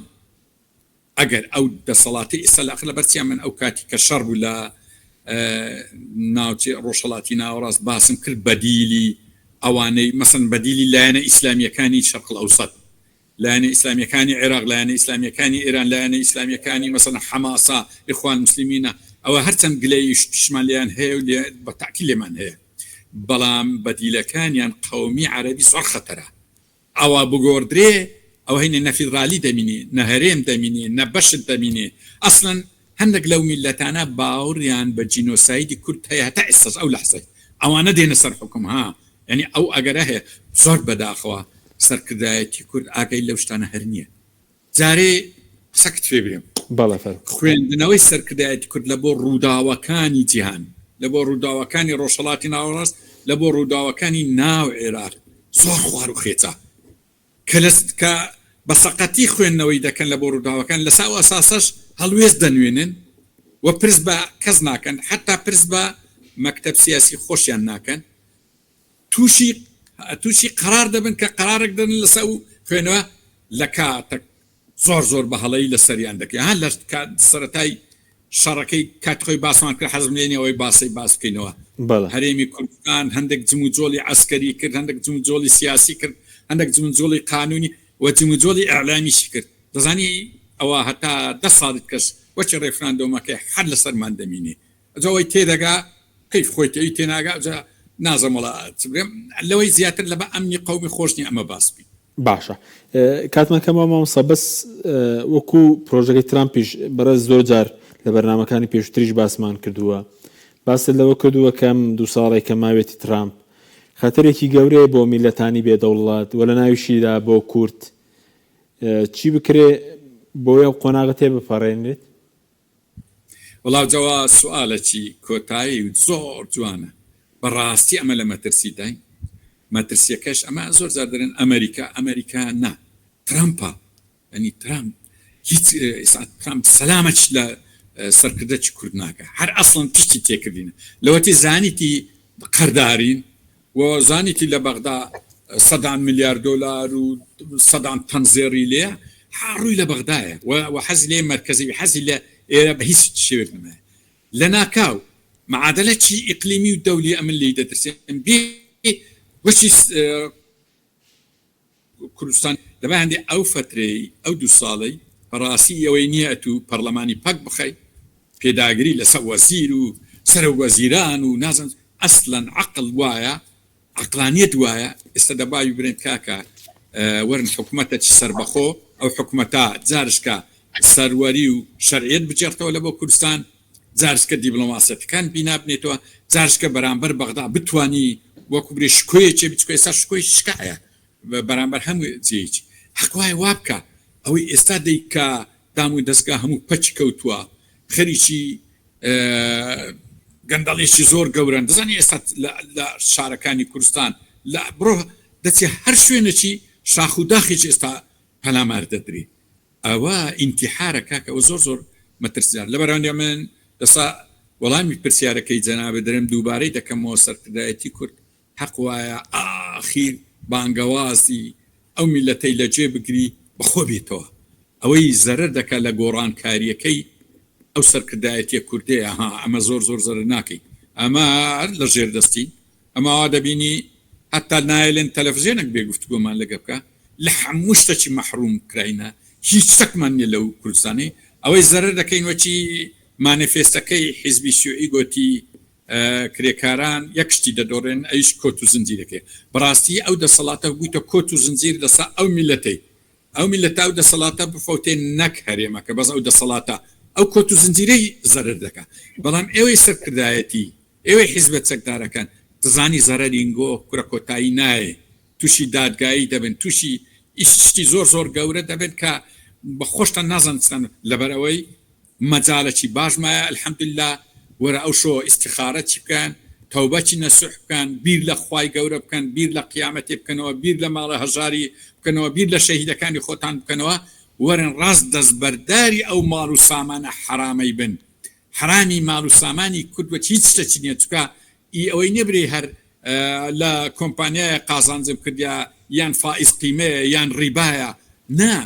ئەگەر ئەو دەسەڵاتی ئێستا لە بەرچیان من ئەو کاتی کە شەڕ بوو لە ناوچێ ڕۆژهەڵاتی ناوەڕاست باسم کرد بەدیلی ئەوانەی مەسەن بەدیلی لایەنە ئیسلامیەکانی شەرق ئەوسەد لایەنە ئیسلامیەکانی عێراق لایەنە ئیسلامیەکانی ئێران لایەنە ئیسلامیەکانی مەسەن حەماسا ئیخوان مسلمینە ئەوە هەرچەند گلەی شتیشمان لێیان هەیە و بە تاکی لێمان هەیە بەڵام بەدیلەکانیان قەومی عەرەبی زۆر خەتەرە ئەوە بگۆڕدرێ ئەو هەینە نەفیدرالی دەمینێ نە هەرێم دەمینێ نە بەشت دەمینێ ئەسڵەن هەندێک لەو میلەتانە باوەڕیان بە جینۆسایدی کورد هەیە هەتا ئێستاش ئەو لەحزەی ئەوانە دێنە سەر حکم ها یعنی ئەو ئەگەرە هەیە زۆر بەداخەوە سەرکردایەتی کورد ئاگەی لەو شتانە هەر نییە جارێ سەکت فێ برێم خوێندنەوەی سەرکردایەتی کورد لە بۆ ڕووداوەکانی جیهان لە بۆ ڕووداوەکانی ڕۆژهەڵاتی ناوەڕاست لە بۆ ڕووداوەکانی ناو عێراق زۆر خوار و خێچە کە بە سەقەتی خوێندنەوەی دەکەن لە بۆ ڕووداوەکان لە ساو ئەساسەش هەڵوێست دەنوێنن و پرس بە کەس ناکەن حتا پرس بە مەکتەب سیاسی خۆشیان ناکەن تووشی قرار دەبن کە قرارێک دەن لەسەر و خوێنەوە لە کاتێک زۆر بە هەڵەی لە سەریان دەکەن هەر لە سەرەتای شەڕەکەی کاتخۆی باسمان کرد حەزم لێنی ئەوەی باسی باس بکەینەوە هەرێمی کوردستان هەندێک جموجۆلی عسکەری کرد هەندێک جموجۆلی سیاسی کرد هەندێک جموجۆلی قانونی و جموجۆلی ئەعلامیشی کرد دەزانی ئەوە هەتا 10 ساڵت کەس وەچی ڕێفراندۆمەکەی حەد لەسەرمان دەمینێ ئەجەوەی تێدەگا کەیف خۆی تێی تێناگا نازم وڵا لەوەی زیاتر لە بە ئەمنی قەومی خۆشنی ئەمە باس بی باشە کاتمان کەمە مامۆستا بەس وەکو پرۆژەکەی ترامپیش بەرەز زۆر جار لە بەرنامەکانی پێشتریش باسمان کردووە باس لەوە کردووە کەم 2 ساڵی کە ماوێتی ترامپ خەتەرێکی گەورەیە بۆ میلەتانی بێدەوڵات و لە ناویشیدا بۆ کورد چی بکرێ بۆیە قۆناغە تێ بپەڕێنێت وڵاو جەوا سوالێکی کۆتایی و زۆر جوانە بەڕاستی ئەمە لە مەترسیداین مەترسیەکەش ئەمە زۆر زار دەرن ئەمریکا نا ترامپە ینی ترامپ هیچ ترامپ سەلامەش لە سەرکردەی کورد ناکە هەر ئەسڵن پشتی تێکردینە لەوەتی زانیتی قەردارین و زانیتی لە بەغدا 100 میلیارد دلار و 100 تەن زێڕی لێ هەڕووی لە بەغدایە و حەزی لێ مەرکەزی حەزی لە ئێرە بە هیچ شێوێک نمایە لە ناکاو معادلەکی ئیقلیمی و دەولی ئەمن لی دەترسێن بێ وەچی کوردستان لەبە هەندێ ئەو فترەی ئەو 2 ساڵەی بەڕاستی ئەوەی نییە ئەتو پەرلەمانی پەک بخەی پێداگری لە سەر وەزیر و سەر وەزیران و نازن ئەسڵەن عەقڵ وایە عەقلانیەت وایە ئێستا دەباوی برێن کاکە وەرن حکوومەتە سەربەخۆ ئەو حکوومەتە جارشکە سەروەری و شەرعیەت بچێتەوە لە بۆ کوردستان جارشکە دیبلۆماسیەتەکان بینا بنێتەوە جارشکە بەرامبەر بەغدا بتوانی وەکو برێ شکۆیەکێ بچکۆی سەر شکۆی شکایە بەرامبەر هەموو جێیکی حەقوای وا بکە ئەوەی ئێستا دەیکا دام و دەستگا هەموو پەچ کەوتووە خەریکی گەندەڵێکی زۆر گەورن دەزانی ئێستا لە شارەکانی کوردستان لە بڕۆ دەچێ هەر شوێنێکی شاخ و داخێکی ئێستا پەلامار دەدرێ ئەوە ئینتیحارە کاکەەوە زۆر مەترسیار لە بەرەوەندی من دەسا وەڵامی پرسیارەکەی جەنابێ دەرم دووبارەی دەکەمەوە سەرکردایەتی کورد حەق وایە ئاخیر بانگەوازی ئەو میلەتەی لە جێ بگری بەخۆ بێتەوە ئەوەی زەرەر دەکات لە گۆڕانکاریەکەی ئەو سەرکردایەتیە کوردەیە ئەمە زۆر زەرەر ناکەی ئەمە لە ژێر دەستی ئەمەوا دەبینی حتا نایلێن تەلەڤیزیۆنێک بێگفتگۆمان لەگە بکە لە هەموو شتێکی مەحروم کراینە هیچ شتێکمان نیە لەو کوردستانی ئەوەی زەرەر دەکەین وەچی مانیفێستەکەی حیزبی شیوعی گوتی کرێکاران یەک شتی دەدۆڕێن ئەیش کۆت و زنجیرەکەی بەڕاستی ئەو دەسەڵاتە بوویتە کۆت و زنجیر لەسا ئەو میلەتەی ئەو میلەتە ئەو دەسەڵاتە بفەوتێن نەک هەرێمەکە بەس ئەو دەسەڵاتە ئەو کۆت و زنجیرەی زەرەر دەکات بەڵام ئێوەی سەرکردایەتی ئێوەی حیزبە چەکدارەکان دەزانی زەرەرینگۆ کوڕە کۆتایی نایە تووشی دادگایی دەبن تووشی ئیشتی زۆر گەورە دەبێت کە بە خۆشتان نازانستان لەبەرەوەی مەجاالێکی باشمایە الحەمدلله وەرە ئەو شۆ ئیستیخارەتی بکەن تەوبەتی نەسوح بکەن بیر لە خوای گەورە بکەن بیر لە قیامەتێ بکەنەوە بیر لە ماڵە هەژاری بکەنەوە بیر لە شەهیدەکانی خۆتان بکەنەوە وەرن ڕاست دەستبەرداری ئەو ماڵ و سامانە حرامەی بن حرامی ماڵ و سامانی کوردوە هیچ شتێکی نییە چکە ئەوەی نەبرێ هەر لە کۆمپانیایە قازانجم کردیا یان فائز قیمەیە یان ڕیبایە نا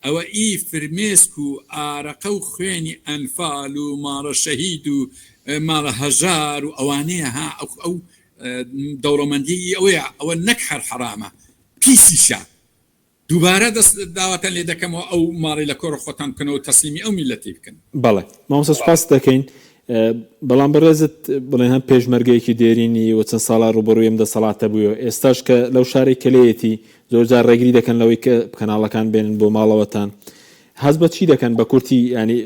ئەوە فرمێسک و ئارەقە و خوێنی ئەنفال و ماڵە شەهید و ماڵە هەژار و ئەوانەیە ها ئەو دەوڵەمەندی ئەوە نەک هەر حرامە پیسیشە دووبارە دەست داواتان لێ دەکەمەوە ئەو ماڵی لە کۆڕ خۆتان بکەنەوە تەسلیمی ئەو میلەتی بکەن بەڵێ مامۆستا سوپاس دەکەین بەڵام بەڕێزت بڵێن هەم پێشمەرگەیەکی دێرینی و چەند ساڵا ڕوبەڕووی ئەم دەسەڵاتە بووە ئێستاش کە لەو شارێک کلەیەتی زۆرجار ڕێگری دەکەن لەوەی کە کەناڵەکان بێنن بۆ ماڵەوەتان حەز بە چی دەکەن بە کورتی ینی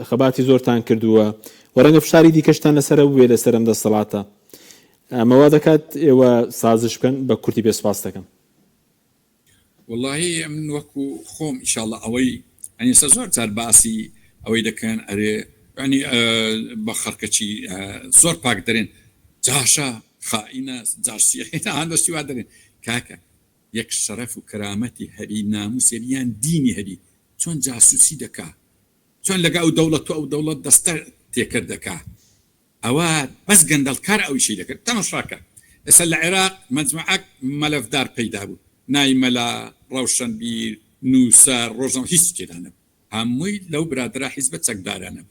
خەباتی زۆرتان کردووە وەرەنگە فشاری دیکەشتان لەسەرە بوێ لەسەر ئەم دەسەڵاتە ئەمەوا دەکات ئێوە سازش بکەن بە کورتی پێسپاس دەکەن والله من وەکو خۆم ئینشاءالله ئەوەی ئەنیسە زۆر جار باسی ئەوەی دەکەن ئەرێ ینی بە خەرکەچی زۆر پاک دەرێن جاشە خائینە جاشیە هەندستی وا دەرێن کاکە یەک شەرەف و کەرامەتی هەری ناموسێریان دینی هەری چۆن جاسوسی دەکا چۆن لەگە ئەو دەوڵەت و ئەو دەوڵەت دەستە تێکرد دەکا ئەوە بەس گەندەڵکار ئەویشی دەکرد تەماشاکە ئێستا لە عێراق مەجموعەک مەلەفدار پەیدا بوو نایمەلا ڕەوشەنبیر نووسەر ڕۆژەم هیچ تێدانە هەمووی لەو برادرا حیزبە چەکدارانە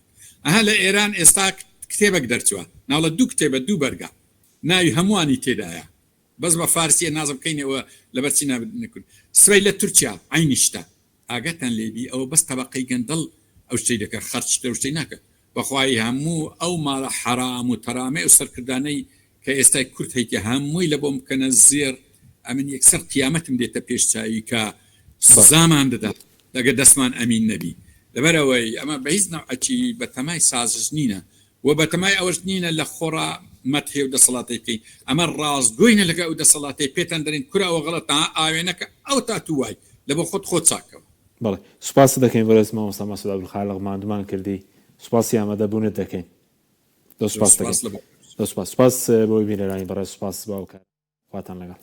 ئەها لە ئێران ئێستا کتێبێک دەرچووە ناوڵە دوو کتێبە دوو بەرگە ناوی هەمووانی تێدایە بەس بە فارسیە نازم بکەینەوە لەبەرچی نابنکرد سوی لە تورکیا عینیشتە ئاگەتان لێبی ئەوە بەس تەبەقەی گەندەڵ ئەو شتەی دەکە خەرچ شتەی ناکە بەخوای هەموو ئەو ماڵە حرام و تەرامەی و سەرکردانەی کە ئێستای کورد هەیتە هەمووی لە بۆم بکەنە زێر ئەمن یەکسەر قیامەتم دێتە پێشچاوی کە زامان دەدات لەگە دەستمان ئەمین نەبی لەبەرەوەی ئەمە بە هیچ نەوعەکی بە تەمای سازش نینە و بە تەمای ئەوەش نینە لە خۆڕا مەتهێ و دەسەڵاتی بکەین ئەمە ڕاستگۆینە لەگە ئەو دەسەڵاتی پێتان دەرین کوراوە غەڵەت ئاوێنەکە ئەو تاتووای لە بۆ خۆت چاکەوە بەڵێ سوپاس دەکەین بەڕێز مامۆستا مەسعود عەبدولخالق ماندومان کردی سوپاسی ئامادەبوونت دەکەین سوپاس دەکەین سوپاس بۆی بینەرانی بەڕێز سوپاس باوکار خواتان لەگەڵ